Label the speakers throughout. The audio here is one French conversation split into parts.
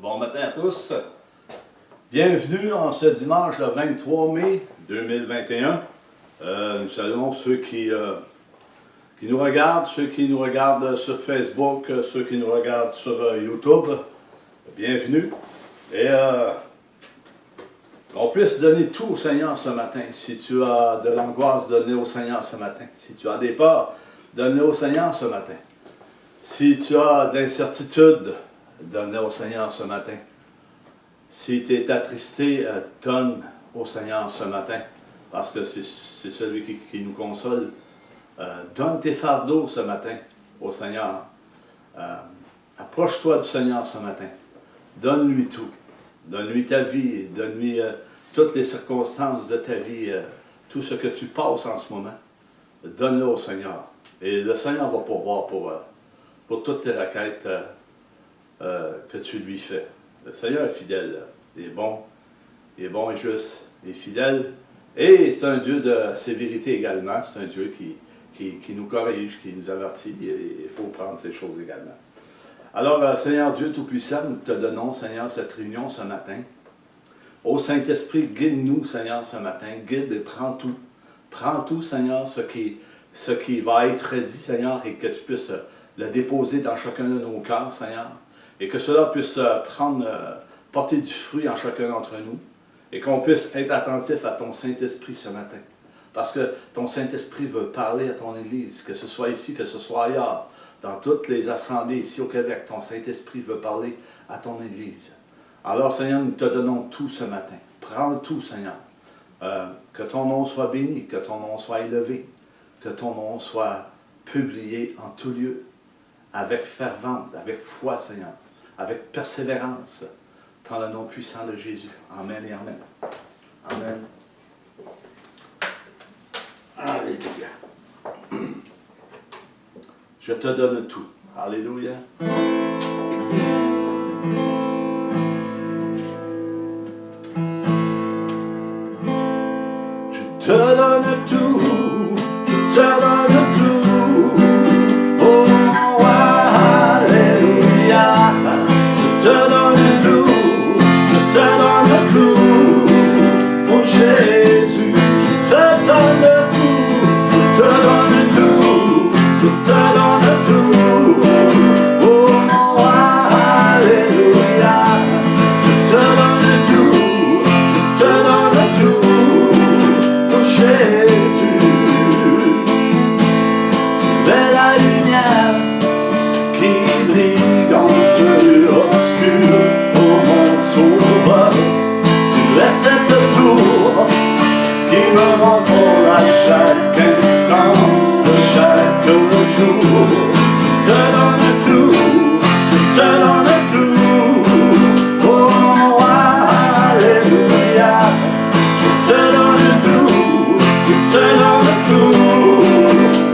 Speaker 1: Bon matin à tous. Bienvenue en ce dimanche le 23 mai 2021. Nous saluons ceux qui nous regardent, ceux qui nous regardent sur Facebook, ceux qui nous regardent sur YouTube. Bienvenue. Et qu'on puisse donner tout au Seigneur ce matin. Si tu as de l'angoisse, donne-le au Seigneur ce matin. Si tu as des peurs, donne-le au Seigneur ce matin. Si tu as de l'incertitude, donne-le au Seigneur ce matin. Si tu es attristé, donne au Seigneur ce matin, parce que c'est celui qui nous console. Donne tes fardeaux ce matin au Seigneur. Approche-toi du Seigneur ce matin. Donne-lui tout. Donne-lui ta vie. Donne-lui toutes les circonstances de ta vie, tout ce que tu passes en ce moment. Donne-le au Seigneur. Et le Seigneur va pourvoir pour toutes tes requêtes que tu lui fais. Le Seigneur est fidèle. Il est bon et juste, il est fidèle. Et c'est un Dieu de sévérité également. C'est un Dieu qui nous corrige, qui nous avertit. Et il faut prendre ces choses également. Alors, Seigneur Dieu Tout-Puissant, nous te donnons, Seigneur, cette réunion ce matin. Ô Saint-Esprit, guide-nous, Seigneur, ce matin. Guide et prends tout. Prends tout, Seigneur, ce qui va être dit, Seigneur, et que tu puisses le déposer dans chacun de nos cœurs, Seigneur. Et que cela puisse porter du fruit en chacun d'entre nous. Et qu'on puisse être attentif à ton Saint-Esprit ce matin. Parce que ton Saint-Esprit veut parler à ton Église, que ce soit ici, que ce soit ailleurs. Dans toutes les assemblées ici au Québec, ton Saint-Esprit veut parler à ton Église. Alors, Seigneur, nous te donnons tout ce matin. Prends tout, Seigneur. Que ton nom soit béni, que ton nom soit élevé, que ton nom soit publié en tout lieu, avec fervence, avec foi, Seigneur, avec persévérance, dans le nom puissant de Jésus. Amen et amen. Amen. Alléluia. Je te donne tout. Alléluia. Je te donne tout. Je te donne tout. Oh, alléluia. Je te donne tout. Je te donne tout. Oh Jésus, je te donne tout. Je te donne tout. Je te donne tout. Oh, alléluia. Je te donne tout. Je te donne tout. Oh Jésus, tu es la lumière qui brille dans ce lieu obscur. Oh mon sauveur, tu es cette tour qui me renforce à chaque instant de chaque jour. Je te donne tout, je te donne tout. Oh, alléluia. Je te donne tout, je te donne tout.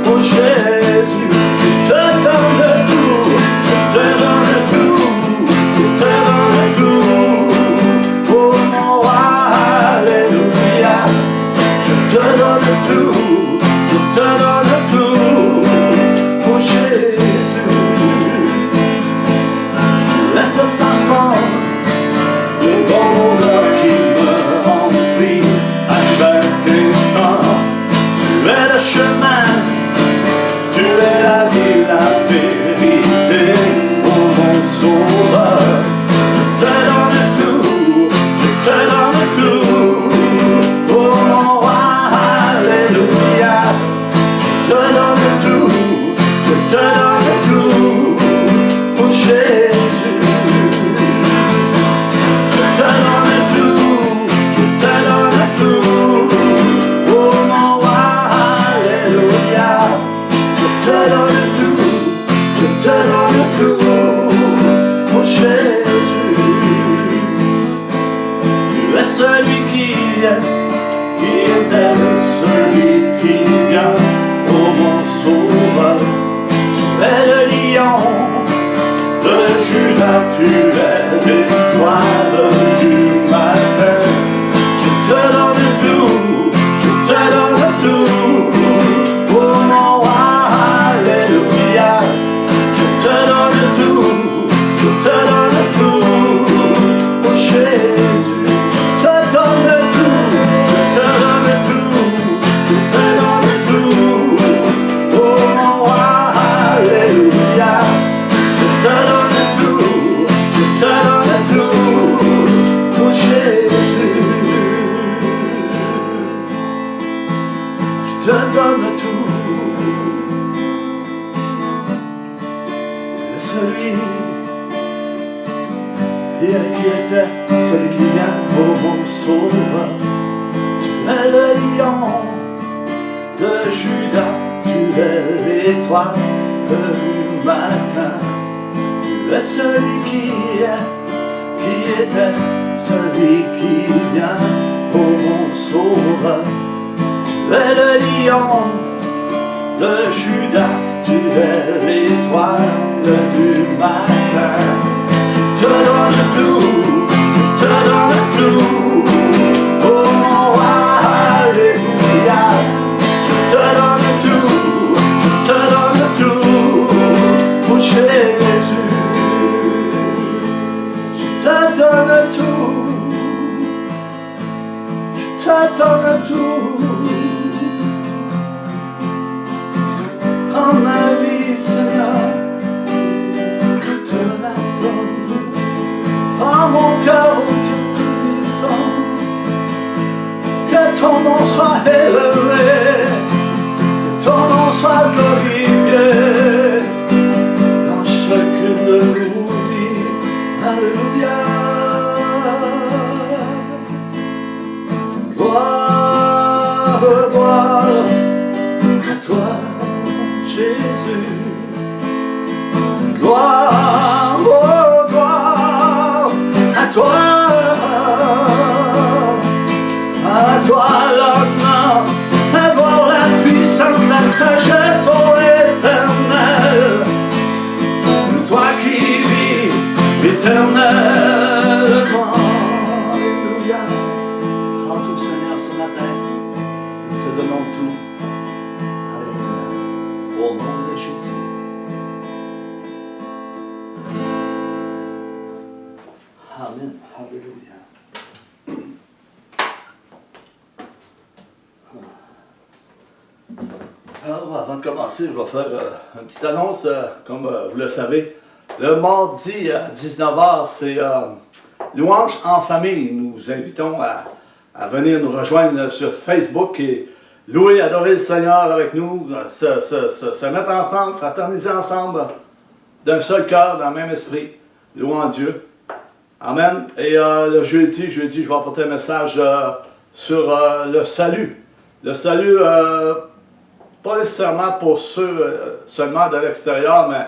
Speaker 1: Oh Jésus, je te donne tout, je te donne tout, je te donne tout. Oh, alléluia. Je te donne tout, je te donne tout. Oh Jésus, laisse ta forme de bonheur qui me remplit à chaque instant. Tu es le chemin, tu es la vie, la vérité. Oh mon sauveur, je te donne tout, je te donne tout. Oh alléluia, je te donne tout, je te donne tout. Oh Jésus, je te donne tout, je te donne tout. Oh mon alléluia, je te donne tout, je te donne tout. Oh Jésus, tu es celui qui était celui qui vient. Oh mon sauveur, tu es le lion de Judas, tu es l'étoile du matin. Je te donne tout, je te donne tout. Oh mon alléluia, je te donne tout, je te donne tout. qui était celui qui vient pour mon sauveur. Tu es le lion de Judas, tu es l'étoile du matin. Tu es celui qui était celui qui vient pour mon sauveur. Tu es le lion de Judas, tu es l'étoile du matin. Je te donne tout, je te donne tout. Oh, alléluia. Je te donne tout, je te donne tout. Pour Jésus, je te donne tout, je te donne tout. Prends ma vie, Seigneur, je te la donne. Prends mon cœur, oh Dieu Tout-Puissant. Que ton nom soit élevé, que ton nom soit glorifié dans chacune de nos vies. Alléluia. Gloire, gloire à toi, Jésus. Gloire, oh gloire à toi l'honneur, à toi la puissance, la sagesse, oh éternel. Toi qui vis éternellement. Alléluia. Prends tout, Seigneur, ce matin. Nous te donnons tout. Alléluia. Au nom de Jésus. Amen. Alléluia. Alors, avant de commencer, je vais faire une petite annonce. Comme vous le savez, le mardi à 19h, c'est Louange en famille. Nous vous invitons à venir nous rejoindre sur Facebook et louer, adorer le Seigneur avec nous, se mettre ensemble, fraterniser ensemble, d'un seul cœur, dans le même esprit, louant Dieu. Amen. Et le jeudi, je vais apporter un message sur le salut. Le salut, pas nécessairement pour ceux seulement de l'extérieur, mais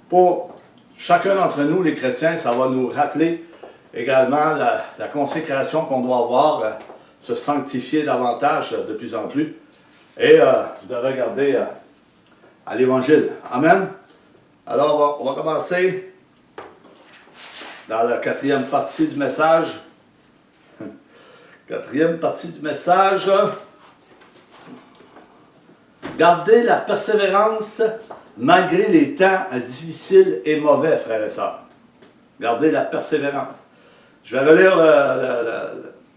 Speaker 1: pour chacun d'entre nous, les chrétiens, ça va nous rappeler également la consécration qu'on doit avoir, se sanctifier davantage de plus en plus. Et je devrais regarder à l'Évangile. Amen. Alors, on va commencer dans la quatrième partie du message. Quatrième partie du message. Gardez la persévérance malgré les temps difficiles et mauvais, frères et sœurs. Gardez la persévérance. Je vais relire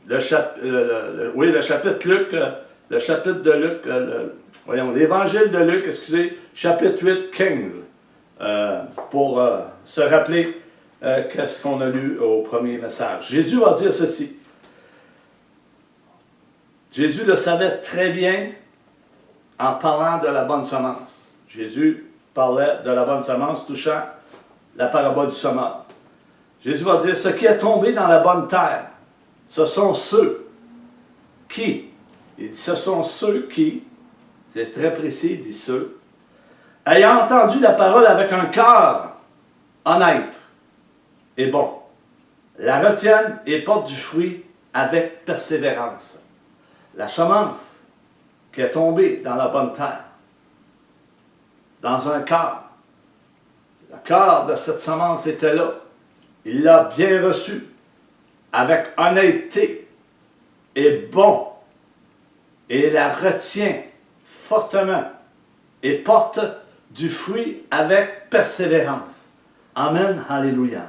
Speaker 1: le chapitre Luc, le chapitre de Luc, l'évangile de Luc, chapitre 8, 15, pour se rappeler qu'est-ce qu'on a lu au premier message. Jésus va dire ceci. Jésus le savait très bien en parlant de la bonne semence. Jésus parlait de la bonne semence touchant la parabole du semeur. Jésus va dire, ce qui est tombé dans la bonne terre, ce sont ceux qui, il dit, ce sont ceux qui, c'est très précis, il dit ceux, ayant entendu la parole avec un cœur honnête et bon, la retiennent et portent du fruit avec persévérance. La semence qui est tombée dans la bonne terre, dans un cœur. Le cœur de cette semence était là. Il l'a bien reçu, avec honnêteté et bon, et la retient fortement, et porte du fruit avec persévérance. Amen, alléluia.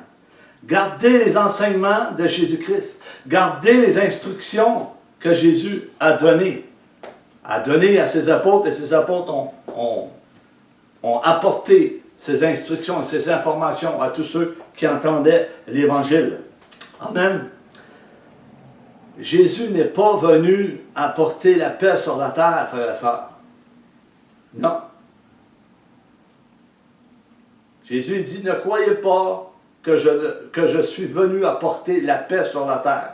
Speaker 1: Gardez les enseignements de Jésus-Christ. Gardez les instructions que Jésus a données à ses apôtres, et ses apôtres ont apporté ces instructions et ces informations à tous ceux qui entendaient l'Évangile. Amen. Jésus n'est pas venu apporter la paix sur la terre, frères et sœurs. Non. Jésus dit, ne croyez pas que je suis venu apporter la paix sur la terre.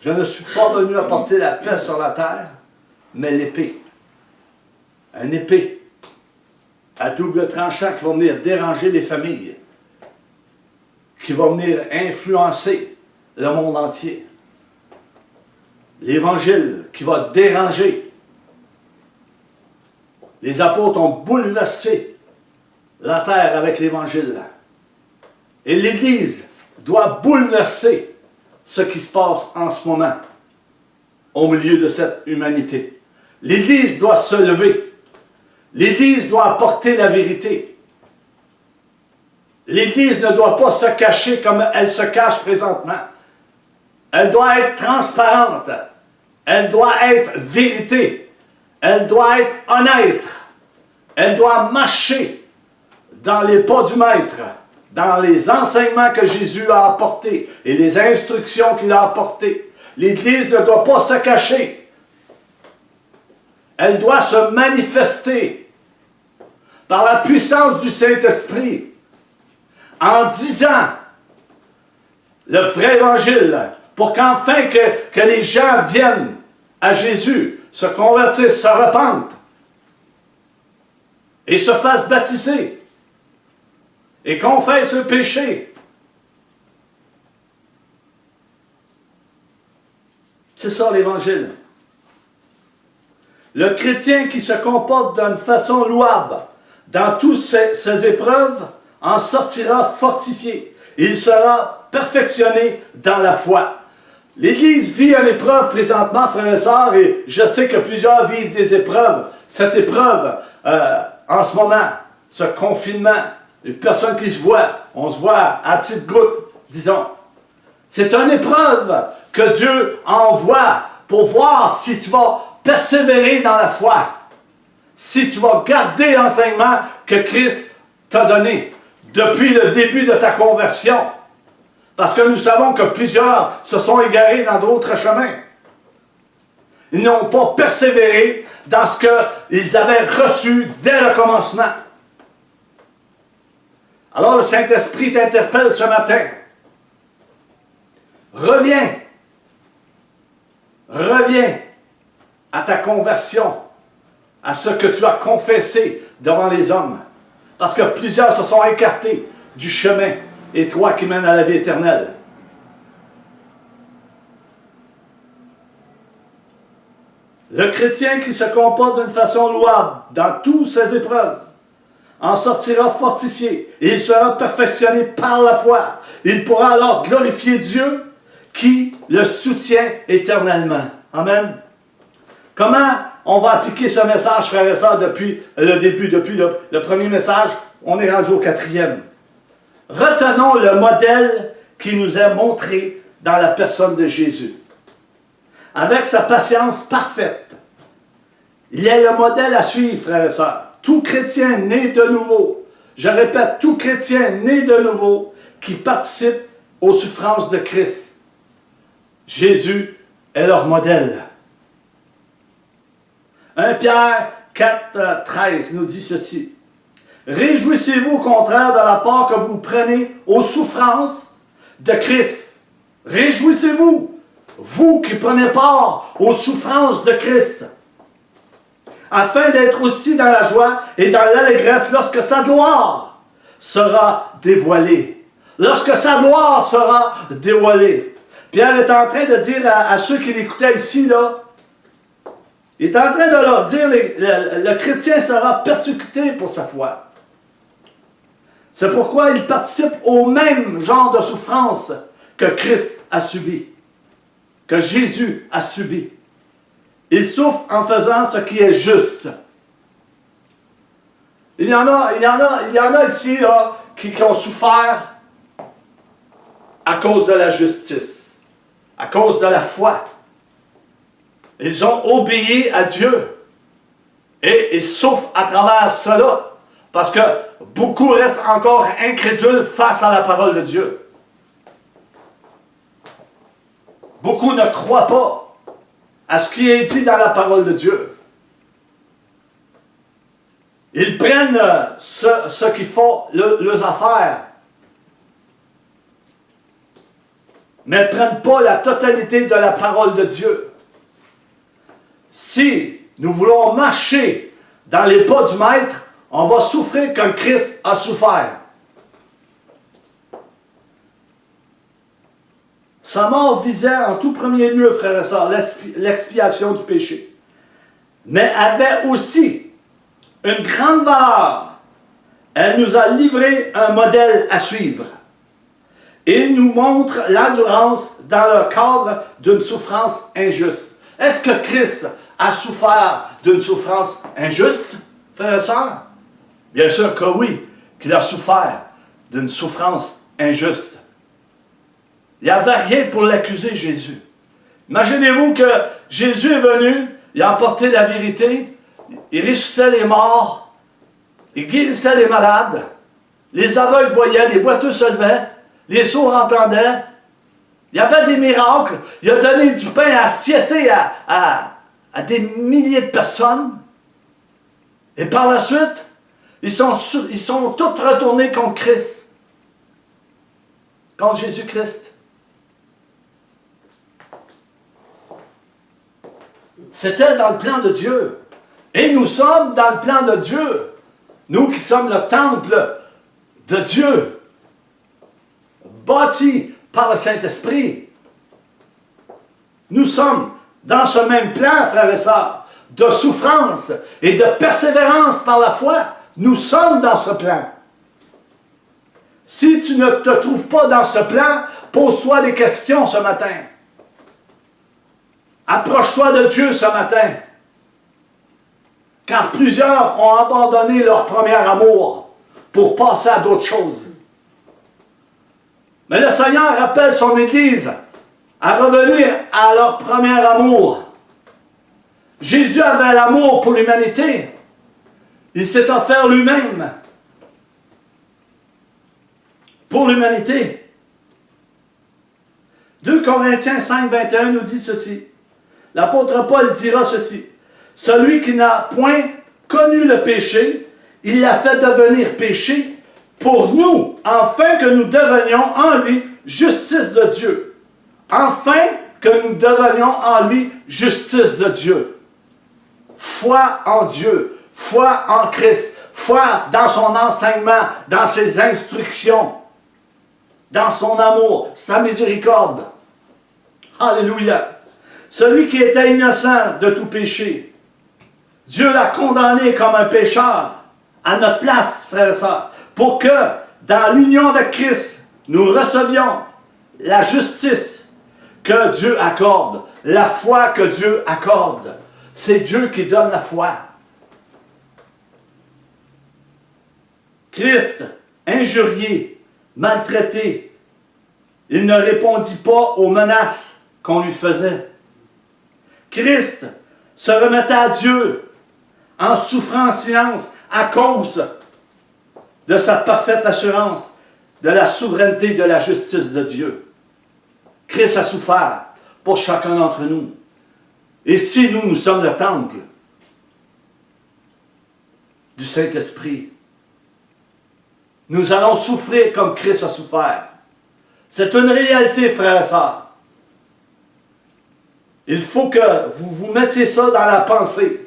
Speaker 1: Je ne suis pas venu apporter la paix sur la terre, mais l'épée. Une épée à double tranchant qui va venir déranger les familles, qui va venir influencer le monde entier. L'Évangile qui va déranger. Les apôtres ont bouleversé la terre avec l'Évangile. Et l'Église doit bouleverser ce qui se passe en ce moment au milieu de cette humanité. L'Église doit se lever. L'Église doit apporter la vérité. L'Église ne doit pas se cacher comme elle se cache présentement. Elle doit être transparente. Elle doit être vérité. Elle doit être honnête. Elle doit marcher dans les pas du Maître, dans les enseignements que Jésus a apportés et les instructions qu'il a apportées. L'Église ne doit pas se cacher. Elle doit se manifester par la puissance du Saint-Esprit en disant le vrai évangile pour qu'enfin que les gens viennent à Jésus, se convertissent, se repentent et se fassent baptiser et confessent le péché. C'est ça l'Évangile. Le chrétien qui se comporte d'une façon louable dans toutes ces épreuves en sortira fortifié. Il sera perfectionné dans la foi. L'Église vit une épreuve présentement, frères et sœurs, et je sais que plusieurs vivent des épreuves. Cette épreuve, en ce moment, ce confinement, les personnes qui se voient, on se voit à petites gouttes, disons. C'est une épreuve que Dieu envoie pour voir si tu vas persévérer dans la foi, si tu vas garder l'enseignement que Christ t'a donné depuis le début de ta conversion. Parce que nous savons que plusieurs se sont égarés dans d'autres chemins. Ils n'ont pas persévéré dans ce qu'ils avaient reçu dès le commencement. Alors le Saint-Esprit t'interpelle ce matin. Reviens. Reviens à ta conversion, à ce que tu as confessé devant les hommes. Parce que plusieurs se sont écartés du chemin étroit qui mène à la vie éternelle. Le chrétien qui se comporte d'une façon louable dans toutes ses épreuves en sortira fortifié et il sera perfectionné par la foi. Il pourra alors glorifier Dieu qui le soutient éternellement. Amen. Comment on va appliquer ce message, frères et sœurs, depuis le début, depuis le premier message? On est rendu au 4e. Retenons le modèle qui nous est montré dans la personne de Jésus. Avec sa patience parfaite, il est le modèle à suivre, frères et sœurs. Tout chrétien né de nouveau, je répète, tout chrétien né de nouveau qui participe aux souffrances de Christ. Jésus est leur modèle. 1 Pierre 4, 13 nous dit ceci. Réjouissez-vous au contraire de la part que vous prenez aux souffrances de Christ. Réjouissez-vous, vous qui prenez part aux souffrances de Christ, afin d'être aussi dans la joie et dans l'allégresse lorsque sa gloire sera dévoilée. Lorsque sa gloire sera dévoilée. Pierre est en train de dire à ceux qui l'écoutaient ici, là, il est en train de leur dire, le chrétien sera persécuté pour sa foi. C'est pourquoi il participe au même genre de souffrance que Christ a subi, que Jésus a subi. Il souffre en faisant ce qui est juste. Il y en a ici là, qui ont souffert à cause de la justice, à cause de la foi. Ils ont obéi à Dieu. Et ils souffrent à travers cela. Parce que beaucoup restent encore incrédules face à la parole de Dieu. Beaucoup ne croient pas à ce qui est dit dans la parole de Dieu. Ils prennent ce qu'ils font, leurs affaires, mais ne prennent pas la totalité de la parole de Dieu. Si nous voulons marcher dans les pas du Maître, on va souffrir comme Christ a souffert. Sa mort visait en tout premier lieu, frères et sœurs, l'expiation du péché. Mais avait aussi une grande valeur. Elle nous a livré un modèle à suivre. Il nous montre l'endurance dans le cadre d'une souffrance injuste. Est-ce que Christ a souffert d'une souffrance injuste, frères et sœurs? Bien sûr que oui, qu'il a souffert d'une souffrance injuste. Il n'y avait rien pour l'accuser, Jésus. Imaginez-vous que Jésus est venu, il a apporté la vérité, il ressuscitait les morts, il guérissait les malades, les aveugles voyaient, les boiteux se levaient, les sourds entendaient. Il y avait des miracles. Il a donné du pain à satiété à des milliers de personnes. Et par la suite, ils sont tous retournés contre Christ. Contre Jésus-Christ. C'était dans le plan de Dieu. Et nous sommes dans le plan de Dieu. Nous qui sommes le temple de Dieu. Bâti par le Saint-Esprit. Nous sommes dans ce même plan, frères et sœurs, de souffrance et de persévérance par la foi. Nous sommes dans ce plan. Si tu ne te trouves pas dans ce plan, pose-toi des questions ce matin. Approche-toi de Dieu ce matin. Car plusieurs ont abandonné leur premier amour pour passer à d'autres choses. Mais le Seigneur appelle son Église à revenir à leur premier amour. Jésus avait l'amour pour l'humanité. Il s'est offert lui-même pour l'humanité. 2 Corinthiens 5, 21 nous dit ceci. L'apôtre Paul dira ceci. Celui qui n'a point connu le péché, il l'a fait devenir péché pour nous, afin que nous devenions en lui justice de Dieu. Afin que nous devenions en lui justice de Dieu. Foi en Dieu, foi en Christ, foi dans son enseignement, dans ses instructions, dans son amour, sa miséricorde. Alléluia. Celui qui était innocent de tout péché, Dieu l'a condamné comme un pécheur à notre place, frères et sœurs, pour que, dans l'union avec Christ, nous recevions la justice que Dieu accorde, la foi que Dieu accorde. C'est Dieu qui donne la foi. Christ, injurié, maltraité, il ne répondit pas aux menaces qu'on lui faisait. Christ se remettait à Dieu en souffrant en silence à cause de sa parfaite assurance de la souveraineté de la justice de Dieu. Christ a souffert pour chacun d'entre nous. Et si nous sommes le temple du Saint-Esprit, nous allons souffrir comme Christ a souffert. C'est une réalité, frères et sœurs. Il faut que vous vous mettiez ça dans la pensée.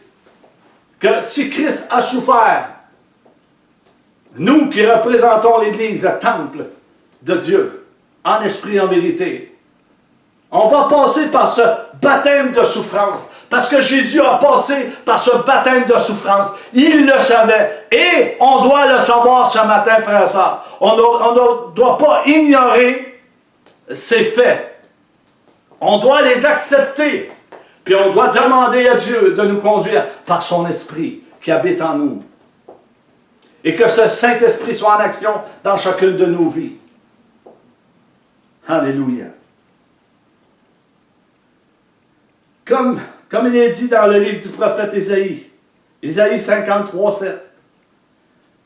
Speaker 1: Que si Christ a souffert, nous qui représentons l'Église, le temple de Dieu, en esprit et en vérité, on va passer par ce baptême de souffrance. Parce que Jésus a passé par ce baptême de souffrance. Il le savait. Et on doit le savoir ce matin, frères et sœurs. On ne doit pas ignorer ces faits. On doit les accepter. Puis on doit demander à Dieu de nous conduire par son esprit qui habite en nous. Et que ce Saint-Esprit soit en action dans chacune de nos vies. Alléluia. Comme il est dit dans le livre du prophète Ésaïe, Ésaïe 53, 7,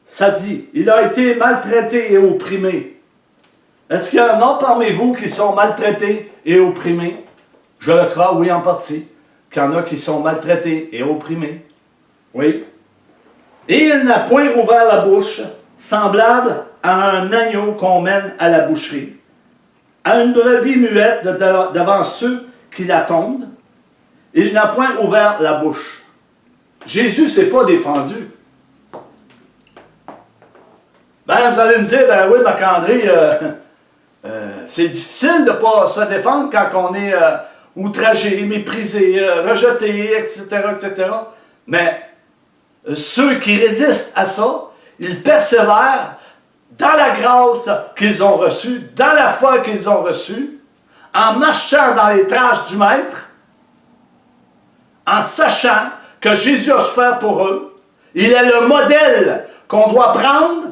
Speaker 1: ça dit, il a été maltraité et opprimé. Est-ce qu'il y en a parmi vous qui sont maltraités et opprimés? Je le crois, oui, en partie, qu'il y en a qui sont maltraités et opprimés. Oui. Et il n'a point ouvert la bouche, semblable à un agneau qu'on mène à la boucherie. à une brebis muette devant ceux qui l'attendent. Il n'a point ouvert la bouche. Jésus ne s'est pas défendu. Ben, vous allez me dire, ben oui, Marc-André, c'est difficile de ne pas se défendre quand on est outragé, méprisé, rejeté, etc., etc. Mais ceux qui résistent à ça, ils persévèrent dans la grâce qu'ils ont reçue, dans la foi qu'ils ont reçue, en marchant dans les traces du Maître, en sachant que Jésus a souffert pour eux. Il est le modèle qu'on doit prendre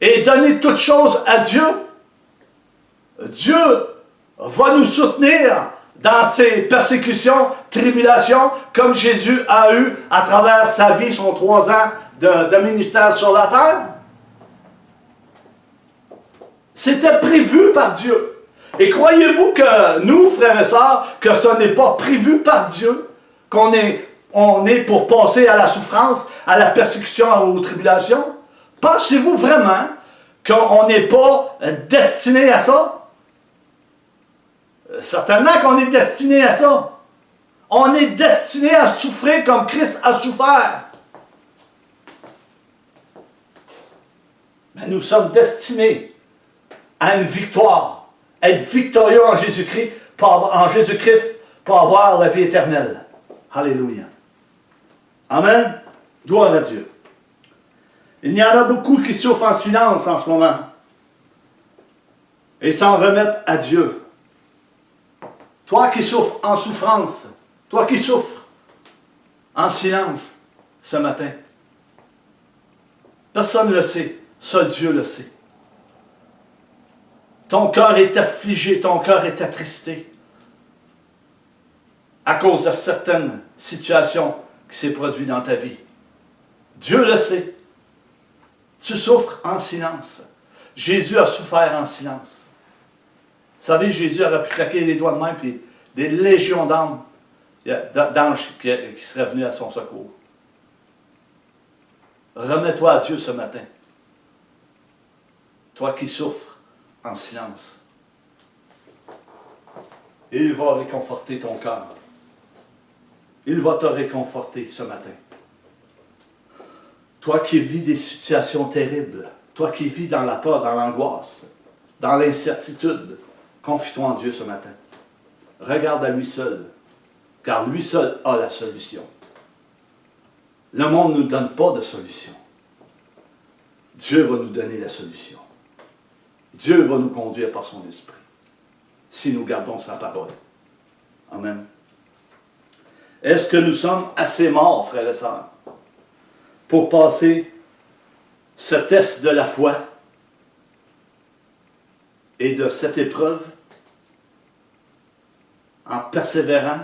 Speaker 1: et donner toutes choses à Dieu. Dieu va nous soutenir dans ces persécutions, tribulations, comme Jésus a eu à travers sa vie, son 3 ans de ministère sur la terre. C'était prévu par Dieu. Et croyez-vous que nous, frères et sœurs, que ce n'est pas prévu par Dieu, qu'on est pour passer à la souffrance, à la persécution, aux tribulations? Pensez-vous vraiment qu'on n'est pas destiné à ça? Certainement qu'on est destiné à ça. On est destiné à souffrir comme Christ a souffert. Mais nous sommes destinés à une victoire, être victorieux en Jésus-Christ pour avoir la vie éternelle. Alléluia. Amen. Gloire à Dieu. Il y en a beaucoup qui souffrent en silence en ce moment et s'en remettent à Dieu. Toi qui souffres en souffrance, toi qui souffres en silence ce matin, personne ne le sait, seul Dieu le sait. Ton cœur est affligé, ton cœur est attristé à cause de certaines situations qui s'est produites dans ta vie. Dieu le sait. Tu souffres en silence. Jésus a souffert en silence. Vous savez, Jésus aurait pu claquer les doigts de main, puis des légions d'anges qui seraient venus à son secours. Remets-toi à Dieu ce matin. Toi qui souffres en silence. Il va réconforter ton cœur. Il va te réconforter ce matin. Toi qui vis des situations terribles, toi qui vis dans la peur, dans l'angoisse, dans l'incertitude, confie-toi en Dieu ce matin. Regarde à lui seul, car lui seul a la solution. Le monde ne nous donne pas de solution. Dieu va nous donner la solution. Dieu va nous conduire par son esprit, si nous gardons sa parole. Amen. Est-ce que nous sommes assez morts, frères et sœurs, pour passer ce test de la foi et de cette épreuve en persévérant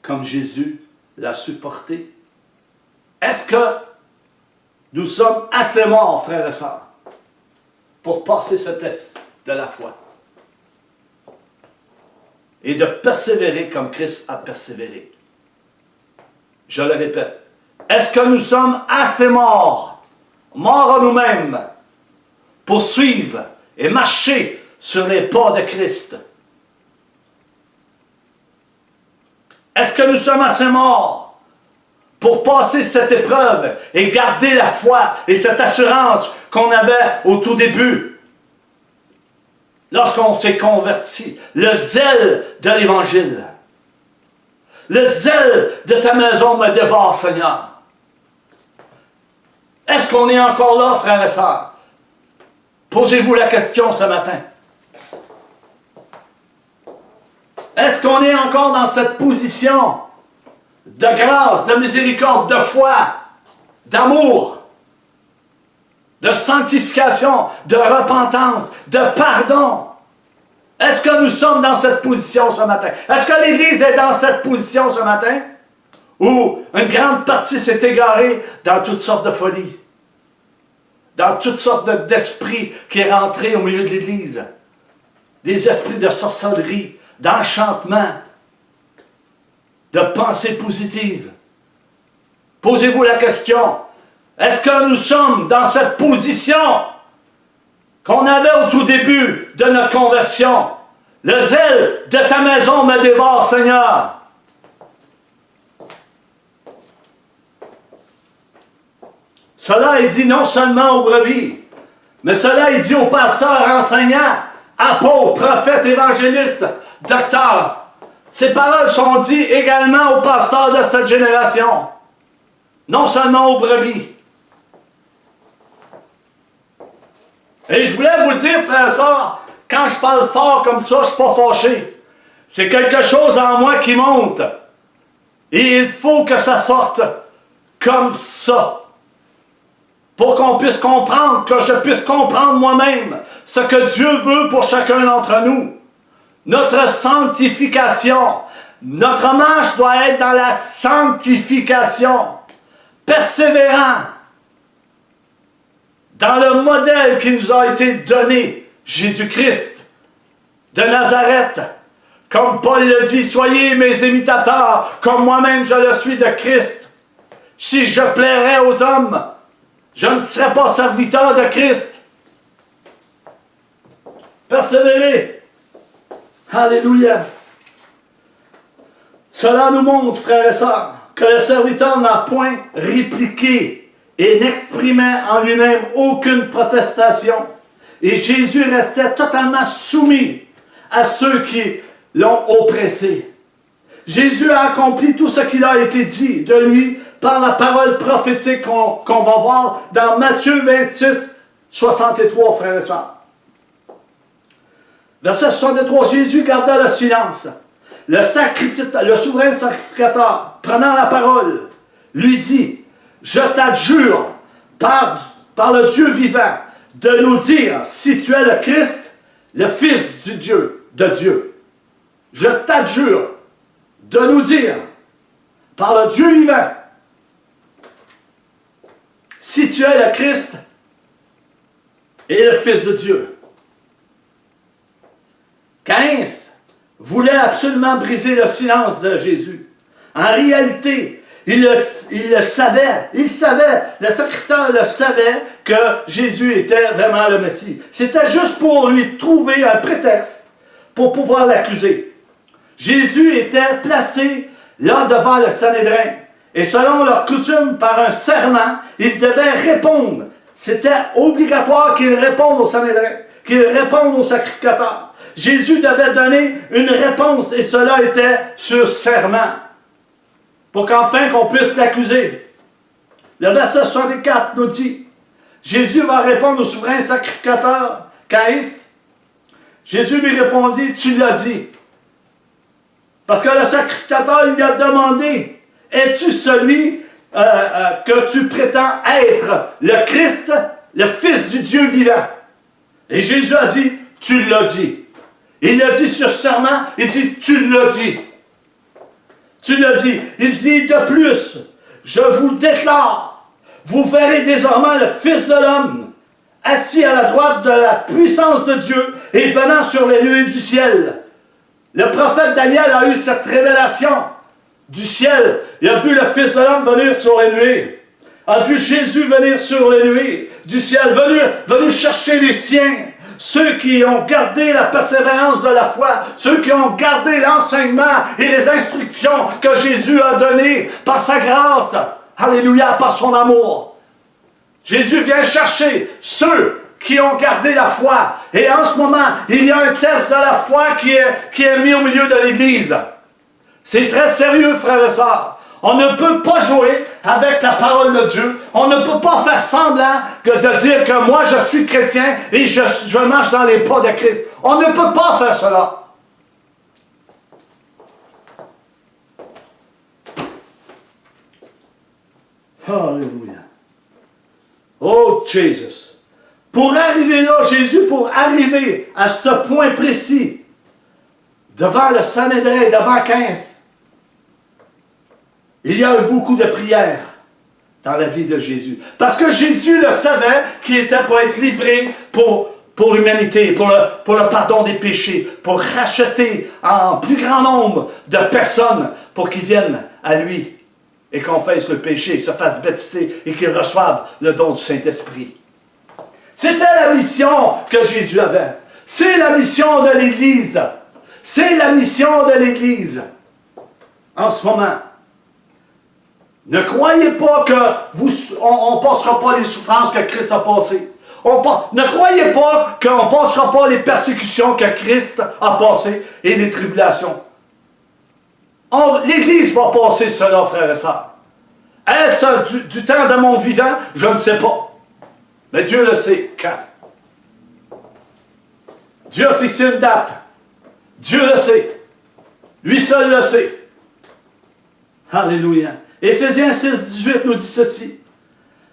Speaker 1: comme Jésus l'a supporté? Est-ce que nous sommes assez morts, frères et sœurs, pour passer ce test de la foi et de persévérer comme Christ a persévéré? Je le répète. Est-ce que nous sommes assez morts en nous-mêmes, pour suivre et marcher sur les pas de Christ? Est-ce que nous sommes assez morts pour passer cette épreuve et garder la foi et cette assurance qu'on avait au tout début, lorsqu'on s'est converti? Le zèle de l'Évangile. Le zèle de ta maison me dévore, Seigneur. Est-ce qu'on est encore là, frères et sœurs? Posez-vous la question ce matin. Est-ce qu'on est encore dans cette position de grâce, de miséricorde, de foi, d'amour, de sanctification, de repentance, de pardon? Est-ce que nous sommes dans cette position ce matin? Est-ce que l'Église est dans cette position ce matin? Où une grande partie s'est égarée dans toutes sortes de folies, dans toutes sortes d'esprits qui est rentré au milieu de l'Église, des esprits de sorcellerie, d'enchantement, de pensée positive. Posez-vous la question, est-ce que nous sommes dans cette position qu'on avait au tout début de notre conversion. Le zèle de ta maison me dévore, Seigneur. Cela est dit non seulement aux brebis, mais cela est dit aux pasteurs, enseignants, apôtres, prophètes, évangélistes, docteurs. Ces paroles sont dites également aux pasteurs de cette génération, non seulement aux brebis. Et je voulais vous dire, frères et sœurs, quand je parle fort comme ça, je ne suis pas fâché. C'est quelque chose en moi qui monte. Et il faut que ça sorte comme ça. Pour qu'on puisse comprendre, que je puisse comprendre moi-même ce que Dieu veut pour chacun d'entre nous. Notre sanctification. Notre marche doit être dans la sanctification. Persévérant. Dans le modèle qui nous a été donné, Jésus-Christ de Nazareth. Comme Paul le dit, soyez mes imitateurs, comme moi-même je le suis de Christ. Si je plairais aux hommes, je ne serais pas serviteur de Christ. Persévérez. Alléluia. Cela nous montre, frères et sœurs, que le serviteur n'a point répliqué et n'exprimait en lui-même aucune protestation. Et Jésus restait totalement soumis à ceux qui l'ont oppressé. Jésus a accompli tout ce qu'il a été dit de lui par la parole prophétique qu'on va voir dans Matthieu 26, 63, frères et sœurs. Verset 63, Jésus garda le silence. Le souverain sacrificateur, prenant la parole, lui dit, « Je t'adjure, par le Dieu vivant, de nous dire si tu es le Christ, le Fils de Dieu. Je t'adjure de nous dire, par le Dieu vivant, si tu es le Christ et le Fils de Dieu. » Caïn voulait absolument briser le silence de Jésus. En réalité, il le savait, le sacrificateur le savait que Jésus était vraiment le Messie. C'était juste pour lui trouver un prétexte pour pouvoir l'accuser. Jésus était placé là devant le Sanhédrin. Et selon leur coutume, par un serment, il devait répondre. C'était obligatoire qu'il réponde au Sanhédrin, qu'il réponde au sacrificateur. Jésus devait donner une réponse et cela était sur serment. Pour qu'enfin qu'on puisse l'accuser. Le verset 64 nous dit, Jésus va répondre au souverain sacrificateur, Caïn. Jésus lui répondit, tu l'as dit. Parce que le sacrificateur lui a demandé, es-tu celui que tu prétends être le Christ, le Fils du Dieu vivant? Et Jésus a dit, tu l'as dit. Il l'a dit sur serment, il dit, tu l'as dit. Tu l'as dit. Il dit de plus, je vous déclare, vous verrez désormais le Fils de l'homme, assis à la droite de la puissance de Dieu et venant sur les nuées du ciel. Le prophète Daniel a eu cette révélation du ciel. Il a vu le Fils de l'homme venir sur les nuées. A vu Jésus venir sur les nuées du ciel, venu chercher les siens. Ceux qui ont gardé la persévérance de la foi, ceux qui ont gardé l'enseignement et les instructions que Jésus a données par sa grâce, alléluia, par son amour. Jésus vient chercher ceux qui ont gardé la foi. Et en ce moment, il y a un test de la foi qui est mis au milieu de l'Église. C'est très sérieux, frères et sœurs. On ne peut pas jouer avec la parole de Dieu. On ne peut pas faire semblant de dire que moi je suis chrétien et je marche dans les pas de Christ. On ne peut pas faire cela. Alléluia. Oh Jesus. Pour arriver là, Jésus, pour arriver à ce point précis, devant le Sanhédrin, devant Caïn, il y a eu beaucoup de prières dans la vie de Jésus. Parce que Jésus le savait qu'il était pour être livré pour l'humanité, pour le pardon des péchés, pour racheter en plus grand nombre de personnes pour qu'ils viennent à lui et confessent le péché, se fassent baptiser et qu'ils reçoivent le don du Saint-Esprit. C'était la mission que Jésus avait. C'est la mission de l'Église. C'est la mission de l'Église. En ce moment. Ne croyez pas qu'on ne passera pas les souffrances que Christ a passées. Ne croyez pas qu'on ne passera pas les persécutions que Christ a passées et les tribulations. L'Église va passer cela, frères et sœurs. Est-ce du temps de mon vivant? Je ne sais pas. Mais Dieu le sait quand. Dieu a fixé une date. Dieu le sait. Lui seul le sait. Alléluia. Éphésiens 6, 18 nous dit ceci.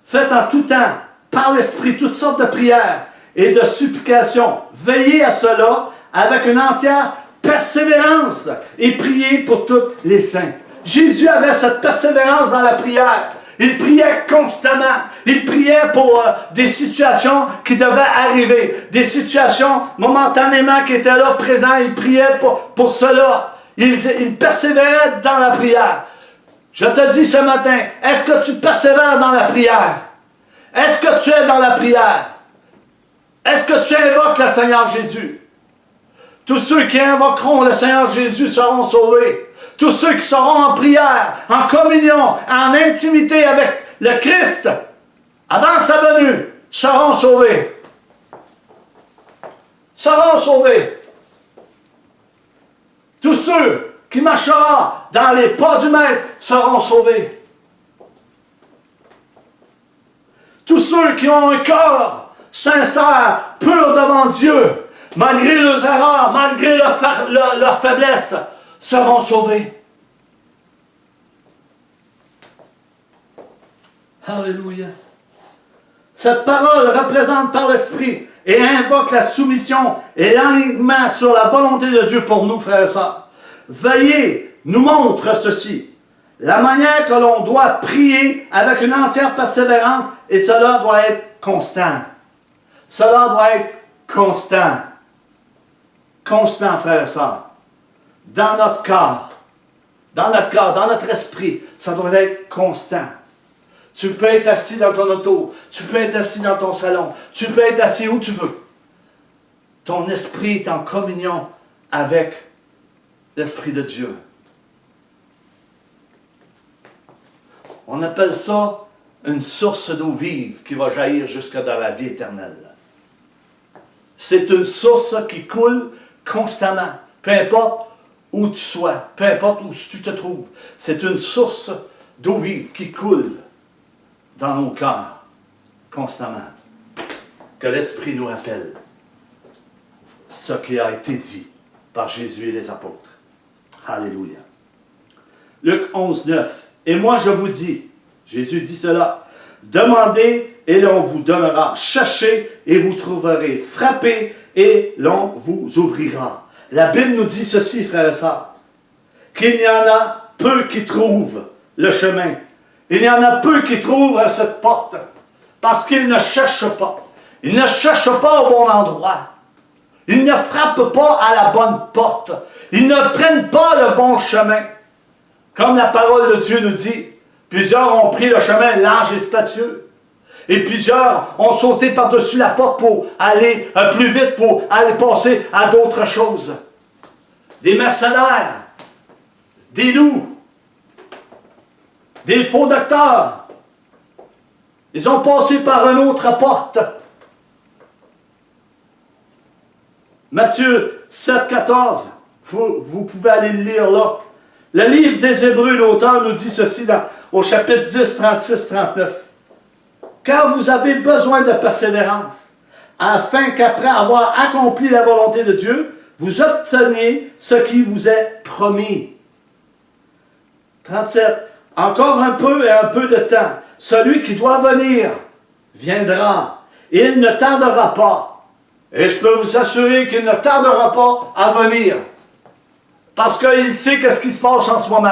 Speaker 1: Faites en tout temps, par l'Esprit, toutes sortes de prières et de supplications. Veillez à cela avec une entière persévérance et priez pour tous les saints. Jésus avait cette persévérance dans la prière. Il priait constamment. Il priait pour des situations qui devaient arriver. Des situations momentanément qui étaient là, présents. Il priait pour cela. Il persévérait dans la prière. Je te dis ce matin, est-ce que tu persévères dans la prière? Est-ce que tu es dans la prière? Est-ce que tu invoques le Seigneur Jésus? Tous ceux qui invoqueront le Seigneur Jésus seront sauvés. Tous ceux qui seront en prière, en communion, en intimité avec le Christ, avant sa venue, seront sauvés. Seront sauvés. Tous ceux qui marcheront dans les pas du Maître seront sauvés. Tous ceux qui ont un cœur sincère, pur devant Dieu, malgré leurs erreurs, malgré leur faiblesse, seront sauvés. Alléluia. Cette parole représente par l'Esprit et invoque la soumission et l'alignement sur la volonté de Dieu pour nous, frères et sœurs. Veillez nous montre ceci. La manière que l'on doit prier avec une entière persévérance, et cela doit être constant. Cela doit être constant. Constant, frères et sœurs. Dans notre corps, dans notre esprit, ça doit être constant. Tu peux être assis dans ton auto, tu peux être assis dans ton salon, tu peux être assis où tu veux. Ton esprit est en communion avec l'Esprit de Dieu. On appelle ça une source d'eau vive qui va jaillir jusque dans la vie éternelle. C'est une source qui coule constamment, peu importe où tu sois, peu importe où tu te trouves. C'est une source d'eau vive qui coule dans nos cœurs constamment. Que l'Esprit nous rappelle ce qui a été dit par Jésus et les apôtres. Alléluia. Luc 11, 9. Et moi je vous dis, Jésus dit cela, demandez et l'on vous donnera, cherchez et vous trouverez, frappez et l'on vous ouvrira. La Bible nous dit ceci, frères et sœurs, qu'il y en a peu qui trouvent le chemin. Il y en a peu qui trouvent à cette porte, parce qu'ils ne cherchent pas. Ils ne cherchent pas au bon endroit. Ils ne frappent pas à la bonne porte. Ils ne prennent pas le bon chemin. Comme la parole de Dieu nous dit, plusieurs ont pris le chemin large et spacieux. Et plusieurs ont sauté par-dessus la porte pour aller plus vite, pour aller passer à d'autres choses. Des mercenaires, des loups, des faux docteurs. Ils ont passé par une autre porte. Matthieu 7, 14. Vous pouvez aller le lire là. Le livre des Hébreux, l'auteur nous dit ceci au chapitre 10, 36, 39. Car vous avez besoin de persévérance, afin qu'après avoir accompli la volonté de Dieu, vous obteniez ce qui vous est promis. 37. Encore un peu et un peu de temps. Celui qui doit venir viendra. Il ne tardera pas. Et je peux vous assurer qu'il ne tardera pas à venir. Parce qu'il sait qu'est-ce qui se passe en ce moment.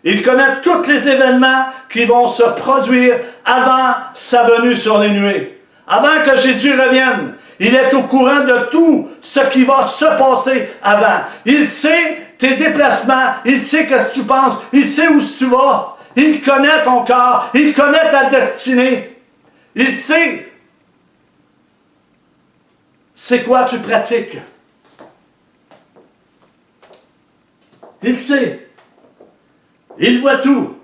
Speaker 1: Il connaît tous les événements qui vont se produire avant sa venue sur les nuées. Avant que Jésus revienne. Il est au courant de tout ce qui va se passer avant. Il sait tes déplacements. Il sait qu'est-ce que tu penses. Il sait où tu vas. Il connaît ton corps. Il connaît ta destinée. Il sait c'est quoi tu pratiques. Il sait. Il voit tout.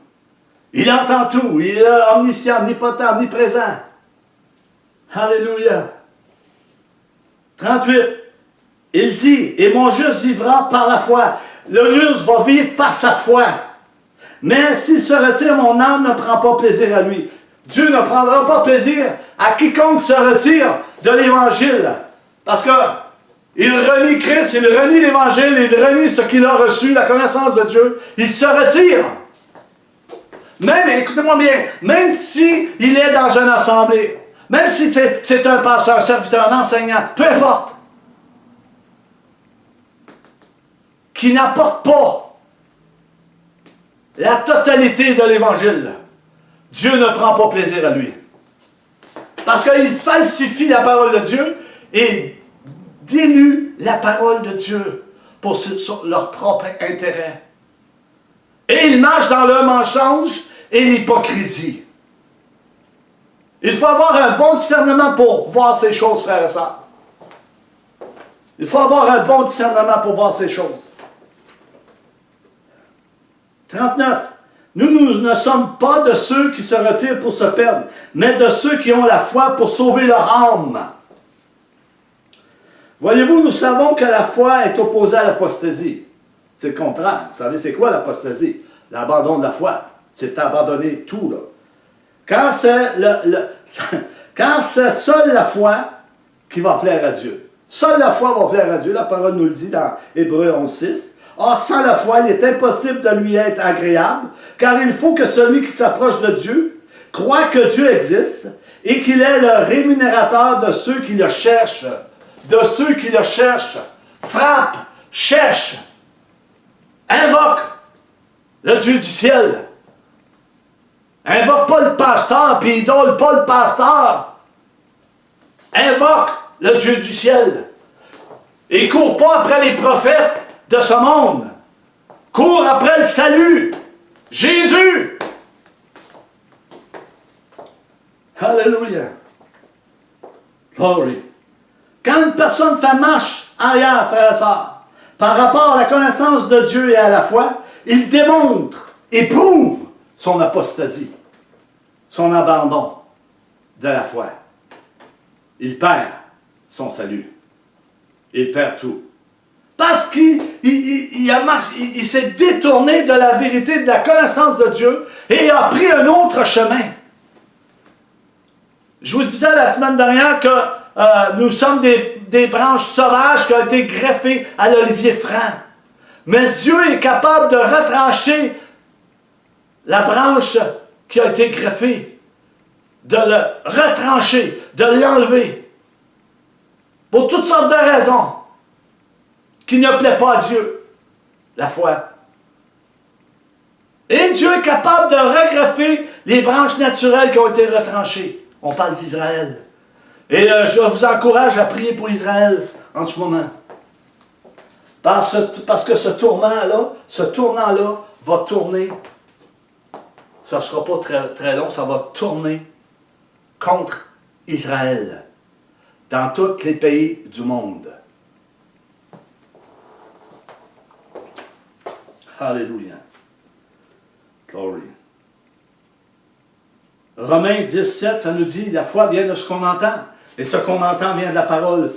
Speaker 1: Il entend tout. Il est omniscient, omnipotent, omniprésent. Alléluia. 38. Il dit, et mon juste vivra par la foi. Le juste va vivre par sa foi. Mais s'il se retire, mon âme ne prend pas plaisir à lui. Dieu ne prendra pas plaisir à quiconque se retire de l'Évangile. Parce que il renie Christ, il renie l'Évangile, il renie ce qu'il a reçu, la connaissance de Dieu. Il se retire. Même, écoutez-moi bien, même si il est dans une assemblée, même si c'est un pasteur, un serviteur, un enseignant, peu importe, qui n'apporte pas la totalité de l'Évangile, Dieu ne prend pas plaisir à lui. Parce qu'il falsifie la parole de Dieu et dilue la parole de Dieu pour leur propre intérêt. Et ils marchent dans le mensonge et l'hypocrisie. Il faut avoir un bon discernement pour voir ces choses, frères et sœurs. Il faut avoir un bon discernement pour voir ces choses. 39. Nous ne sommes pas de ceux qui se retirent pour se perdre, mais de ceux qui ont la foi pour sauver leur âme. Voyez-vous, nous savons que la foi est opposée à l'apostasie. C'est le contraire. Vous savez, c'est quoi l'apostasie? L'abandon de la foi. C'est abandonner tout, là. Quand c'est seule la foi qui va plaire à Dieu. Seule la foi va plaire à Dieu. La parole nous le dit dans Hébreux 11:6. Or, sans la foi, il est impossible de lui être agréable, car il faut que celui qui s'approche de Dieu croit que Dieu existe et qu'il est le rémunérateur de ceux qui le cherchent. De ceux qui le cherchent. Frappe, cherche, invoque le Dieu du ciel. Invoque pas le pasteur, puis idole pas le pasteur. Invoque le Dieu du ciel. Et cours pas après les prophètes de ce monde. Cours après le salut. Jésus. Alléluia. Glory. Quand une personne fait marche arrière, frère et sœur, par rapport à la connaissance de Dieu et à la foi, il démontre et prouve son apostasie, son abandon de la foi. Il perd son salut. Il perd tout. Parce qu'il s'est détourné de la vérité, de la connaissance de Dieu et a pris un autre chemin. Je vous disais la semaine dernière que nous sommes des branches sauvages qui ont été greffées à l'olivier franc. Mais Dieu est capable de retrancher la branche qui a été greffée, de le retrancher, de l'enlever, pour toutes sortes de raisons qui ne plaît pas à Dieu, la foi. Et Dieu est capable de regreffer les branches naturelles qui ont été retranchées. On parle d'Israël. Et je vous encourage à prier pour Israël en ce moment. Parce que ce tournant-là va tourner. Ça ne sera pas très, très long, ça va tourner contre Israël dans tous les pays du monde. Alléluia. Glory. Romains 10:7, ça nous dit, la foi vient de ce qu'on entend. Et ce qu'on entend vient de la parole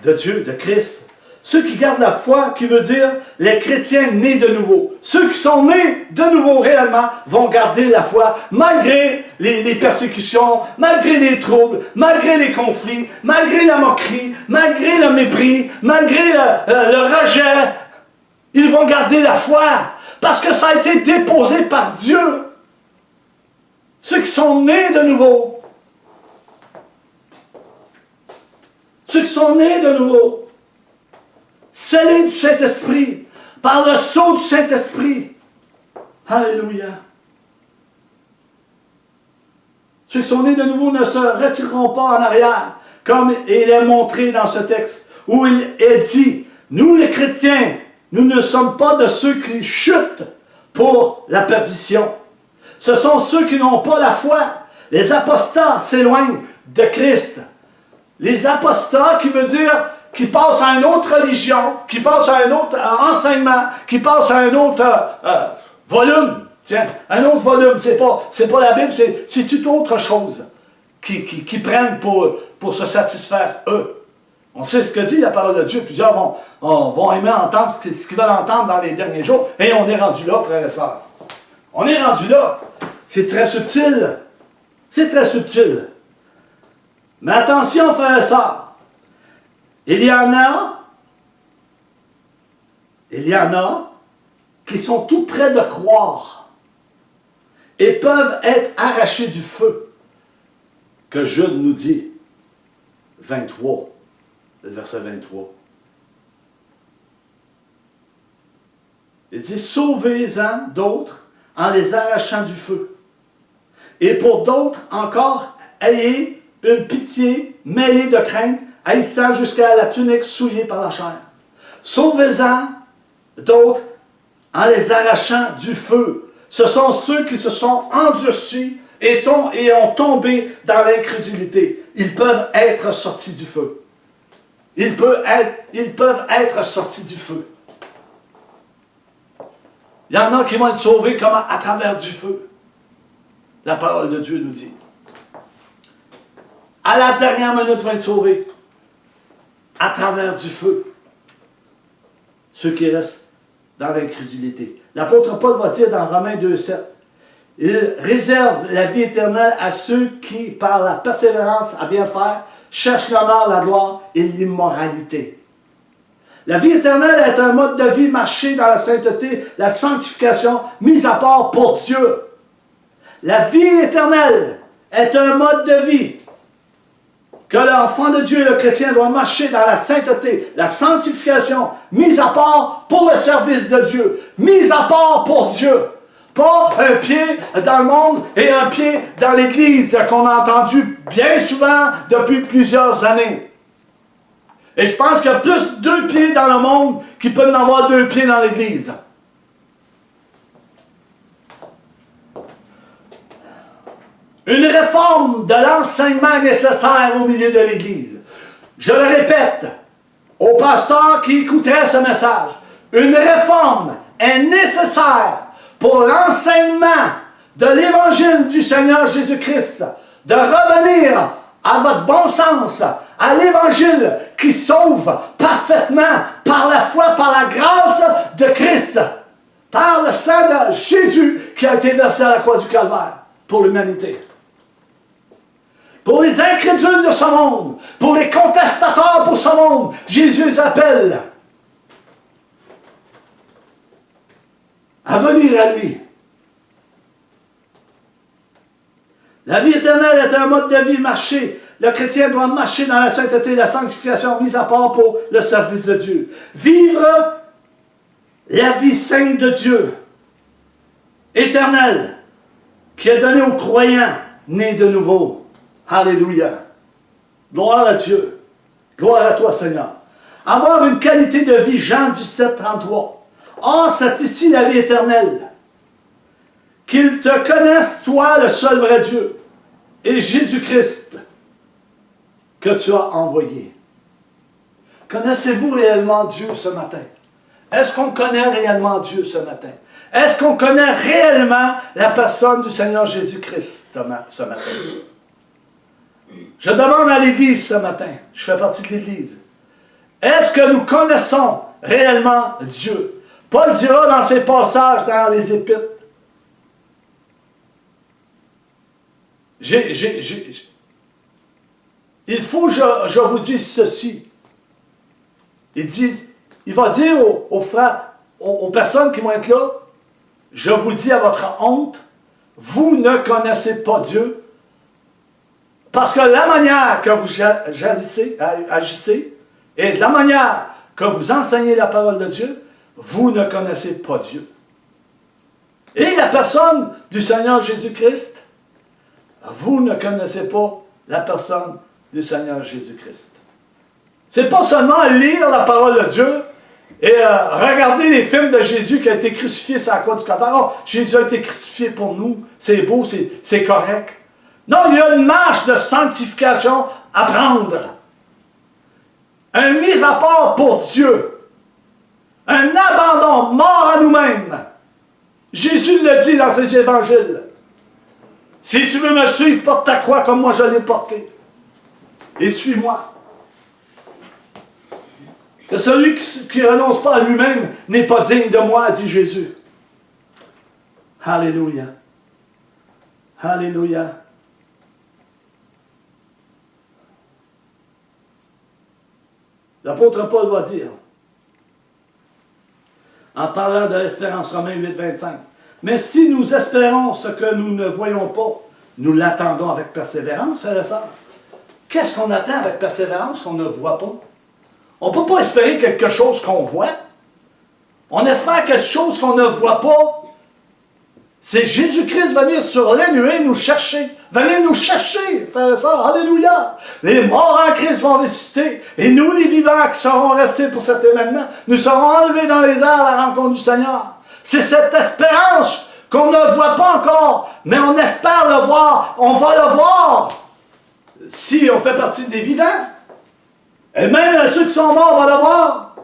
Speaker 1: de Dieu, de Christ. Ceux qui gardent la foi, qui veut dire les chrétiens nés de nouveau. Ceux qui sont nés de nouveau réellement vont garder la foi malgré les persécutions, malgré les troubles, malgré les conflits, malgré la moquerie, malgré le mépris, malgré le rejet. Ils vont garder la foi parce que ça a été déposé par Dieu. Ceux qui sont nés de nouveau. Ceux qui sont nés de nouveau. Scellés du Saint-Esprit, par le sceau du Saint-Esprit. Alléluia. Ceux qui sont nés de nouveau ne se retireront pas en arrière, comme il est montré dans ce texte, où il est dit, nous les chrétiens, nous ne sommes pas de ceux qui chutent pour la perdition. Ce sont ceux qui n'ont pas la foi. Les apostats s'éloignent de Christ. Les apostats, qui veut dire qui passent à une autre religion, qui passent à un autre enseignement, qui passent à un autre volume. Tiens, un autre volume, c'est pas la Bible, c'est toute autre chose qui prennent pour se satisfaire eux. On sait ce que dit la parole de Dieu. Plusieurs vont aimer entendre ce qu'ils veulent entendre dans les derniers jours. Et on est rendu là, frères et sœurs. On est rendu là. C'est très subtil. C'est très subtil. Mais attention, frères et sœurs. Il y en a qui sont tout près de croire et peuvent être arrachés du feu que Jude nous dit. 23. Le verset 23. Il dit, sauvez-en d'autres en les arrachant du feu. Et pour d'autres encore, ayez une pitié mêlée de crainte, haïssant jusqu'à la tunique souillée par la chair. Sauvez-en d'autres en les arrachant du feu. Ce sont ceux qui se sont endurcis et ont tombé dans l'incrédulité. Ils peuvent être sortis du feu. Ils peuvent être sortis du feu. Il y en a qui vont être sauvés comme à travers du feu. La parole de Dieu nous dit. À la dernière minute, vont être sauvés à travers du feu. Ceux qui restent dans l'incrédulité. L'apôtre Paul va dire dans Romains 2,7, il réserve la vie éternelle à ceux qui, par la persévérance à bien faire, cherchent l'honneur, la gloire et l'immoralité. La vie éternelle est un mode de vie marché dans la sainteté, la sanctification, mise à part pour Dieu. La vie éternelle est un mode de vie que l'enfant de Dieu, le chrétien, doit marcher dans la sainteté, la sanctification, mise à part pour le service de Dieu, mise à part pour Dieu. Pas un pied dans le monde et un pied dans l'Église qu'on a entendu bien souvent depuis plusieurs années. Et je pense qu'il y a plus 2 pieds dans le monde qu'il peut en avoir 2 pieds dans l'Église. Une réforme de l'enseignement nécessaire au milieu de l'Église. Je le répète, aux pasteurs qui écouteraient ce message, une réforme est nécessaire pour l'enseignement de l'Évangile du Seigneur Jésus-Christ, de revenir à votre bon sens, à l'Évangile qui sauve parfaitement par la foi, par la grâce de Christ, par le sang de Jésus qui a été versé à la croix du Calvaire pour l'humanité. Pour les incrédules de ce monde, pour les contestateurs pour ce monde, Jésus les appelle à venir à lui. La vie éternelle est un mode de vie marché. Le chrétien doit marcher dans la sainteté et la sanctification mise à part pour le service de Dieu. Vivre la vie sainte de Dieu, éternelle, qui est donnée aux croyants nés de nouveau. Alléluia. Gloire à Dieu. Gloire à toi, Seigneur. Avoir une qualité de vie, Jean 17, 33. Or, c'est ici la vie éternelle. Qu'ils te connaissent, toi, le seul vrai Dieu, et Jésus-Christ, que tu as envoyé. Connaissez-vous réellement Dieu ce matin? Est-ce qu'on connaît réellement Dieu ce matin? Est-ce qu'on connaît réellement la personne du Seigneur Jésus-Christ ce matin? Je demande à l'Église ce matin, je fais partie de l'Église, est-ce que nous connaissons réellement Dieu? Paul dira dans ses passages dans les Épîtres, il faut que je vous dise ceci. Il va dire aux frères, aux personnes qui vont être là, je vous dis à votre honte, vous ne connaissez pas Dieu, parce que la manière que vous agissez et de la manière que vous enseignez la parole de Dieu, vous ne connaissez pas Dieu. Et la personne du Seigneur Jésus-Christ, vous ne connaissez pas la personne du Seigneur Jésus-Christ. C'est pas seulement lire la parole de Dieu et regarder les films de Jésus qui a été crucifié sur la croix du Calvaire. Oh, Jésus a été crucifié pour nous, c'est beau, c'est correct. Non, il y a une marche de sanctification à prendre. un mise à part pour Dieu, un abandon, mort à nous-mêmes. Jésus le dit dans ses évangiles. Si tu veux me suivre, porte ta croix comme moi je l'ai portée. Et suis-moi. Que celui qui ne renonce pas à lui-même n'est pas digne de moi, dit Jésus. Alléluia. Alléluia. L'apôtre Paul va dire, en parlant de l'espérance, Romains 8, 25, mais si nous espérons ce que nous ne voyons pas, nous l'attendons avec persévérance, frères et sœurs. Qu'est-ce qu'on attend avec persévérance qu'on ne voit pas? On ne peut pas espérer quelque chose qu'on voit. On espère quelque chose qu'on ne voit pas. C'est Jésus-Christ venir sur les nuées nous chercher. Venez nous chercher, frères et sœurs. Alléluia. Les morts en Christ vont ressusciter. Et nous, les vivants qui serons restés pour cet événement, nous serons enlevés dans les airs à la rencontre du Seigneur. C'est cette espérance qu'on ne voit pas encore, mais on espère le voir. On va le voir. Si on fait partie des vivants. Et même ceux qui sont morts vont le voir.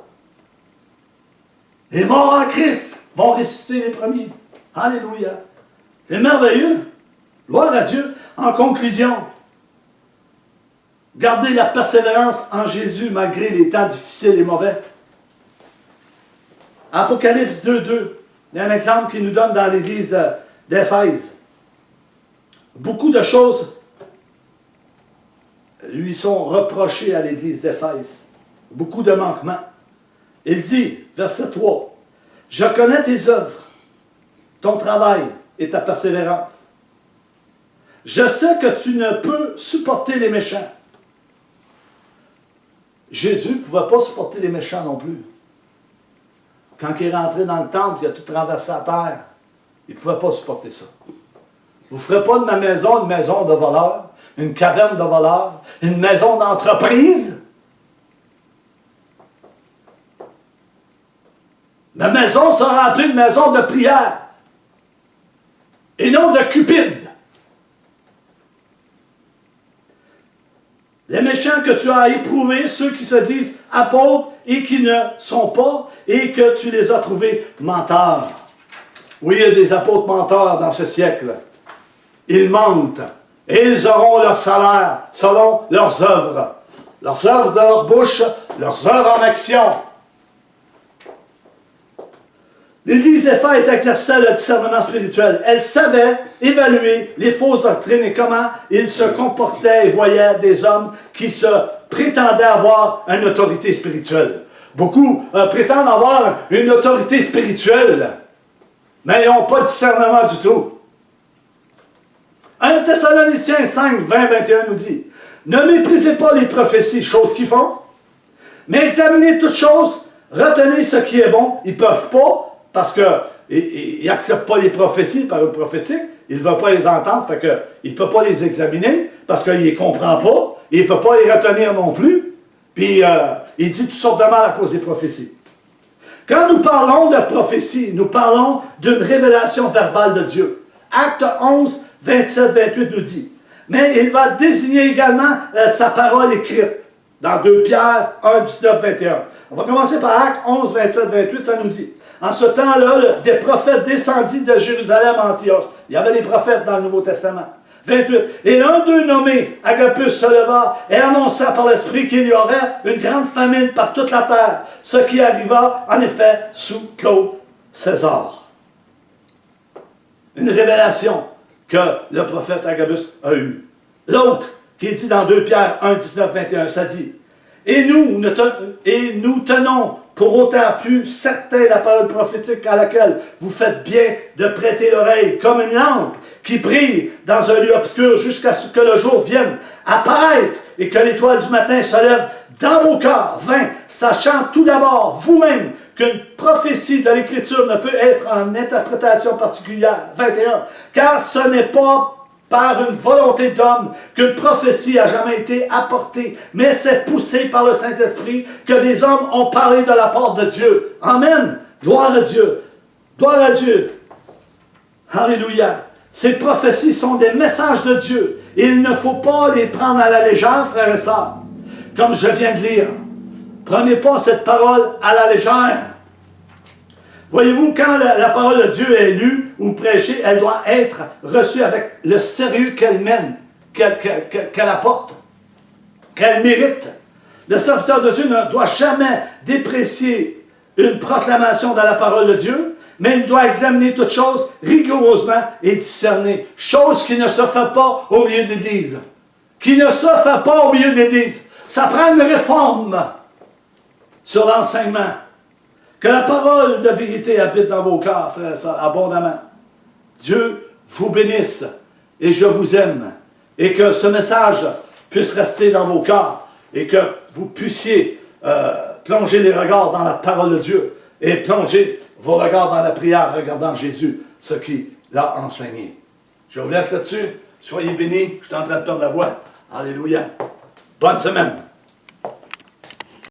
Speaker 1: Les morts en Christ vont ressusciter les premiers. Alléluia. C'est merveilleux. Gloire à Dieu. En conclusion, gardez la persévérance en Jésus malgré les temps difficiles et mauvais. Apocalypse 2.2. Il y a un exemple qui nous donne dans l'église d'Éphèse. Beaucoup de choses lui sont reprochées à l'église d'Éphèse. Beaucoup de manquements. Il dit, verset 3, « Je connais tes œuvres, ton travail et ta persévérance. Je sais que tu ne peux supporter les méchants. » Jésus ne pouvait pas supporter les méchants non plus. Quand il est rentré dans le temple, il a tout renversé à terre. Il ne pouvait pas supporter ça. Vous ne ferez pas de ma maison une maison de voleurs, une caverne de voleurs, une maison d'entreprise. Ma maison sera appelée une maison de prière et non de Cupide. Les méchants que tu as éprouvés, ceux qui se disent apôtres et qui ne sont pas, et que tu les as trouvés menteurs. Oui, il y a des apôtres menteurs dans ce siècle. Ils mentent. Et ils auront leur salaire selon leurs œuvres. Leurs œuvres de leur bouche, leurs œuvres en action. L'Église d'Éphèse exerçait le discernement spirituel. Elle savait évaluer les fausses doctrines et comment ils se comportaient et voyaient des hommes qui se prétendaient avoir une autorité spirituelle. Beaucoup prétendent avoir une autorité spirituelle, mais ils n'ont pas de discernement du tout. 1 Thessaloniciens 5, 20, 21 nous dit, « Ne méprisez pas les prophéties, choses qu'ils font, mais examinez toutes choses, retenez ce qui est bon. » Ils ne peuvent pas, parce qu'ils n'acceptent pas les prophéties par prophétique, ils ne veulent pas les entendre, fait qu'il ne peut pas les examiner, parce qu'il ne les comprend pas, il ne peut pas les retenir non plus, puis il dit toutes sortes de mal à cause des prophéties. Quand nous parlons de prophétie, nous parlons d'une révélation verbale de Dieu. Acte 11, 27-28 nous dit, mais il va désigner également sa parole écrite, dans 2 Pierre 1, 19, 21. On va commencer par Acte 11, 27-28, ça nous dit, en ce temps-là, des prophètes descendit de Jérusalem à Antioche. Il y avait des prophètes dans le Nouveau Testament. 28. Et l'un d'eux nommé Agabus se leva et annonça par l'Esprit qu'il y aurait une grande famine par toute la terre, ce qui arriva en effet sous Claude César. Une révélation que le prophète Agabus a eue. L'autre, qui est dit dans 2 Pierre 1, 19, 21, ça dit, et nous tenons pour autant plus certain la parole prophétique à laquelle vous faites bien de prêter l'oreille, comme une lampe qui brille dans un lieu obscur jusqu'à ce que le jour vienne apparaître et que l'étoile du matin se lève dans vos cœurs, sachant tout d'abord vous-même qu'une prophétie de l'Écriture ne peut être en interprétation particulière. 21. Car ce n'est pas par une volonté d'homme qu'une prophétie a jamais été apportée, mais c'est poussé par le Saint-Esprit que des hommes ont parlé de la part de Dieu. Amen. Gloire à Dieu. Gloire à Dieu. Alléluia. Ces prophéties sont des messages de Dieu. Et il ne faut pas les prendre à la légère, frères et sœurs. Comme je viens de lire Prenez pas cette parole à la légère. Voyez-vous, quand la parole de Dieu est lue ou prêchée, elle doit être reçue avec le sérieux qu'elle mène, qu'elle apporte, qu'elle mérite. Le serviteur de Dieu ne doit jamais déprécier une proclamation dans la parole de Dieu, mais il doit examiner toutes choses rigoureusement et discerner. Chose qui ne se fait pas au milieu de l'Église. Qui ne se fait pas au milieu de l'Église. Ça prend une réforme sur l'enseignement. Que la parole de vérité habite dans vos cœurs, frères et sœurs, abondamment. Dieu vous bénisse et je vous aime. Et que ce message puisse rester dans vos cœurs et que vous puissiez plonger les regards dans la parole de Dieu et plonger vos regards dans la prière, regardant Jésus, ce qu'il a enseigné. Je vous laisse là-dessus. Soyez bénis. Je suis en train de perdre la voix. Alléluia. Bonne semaine.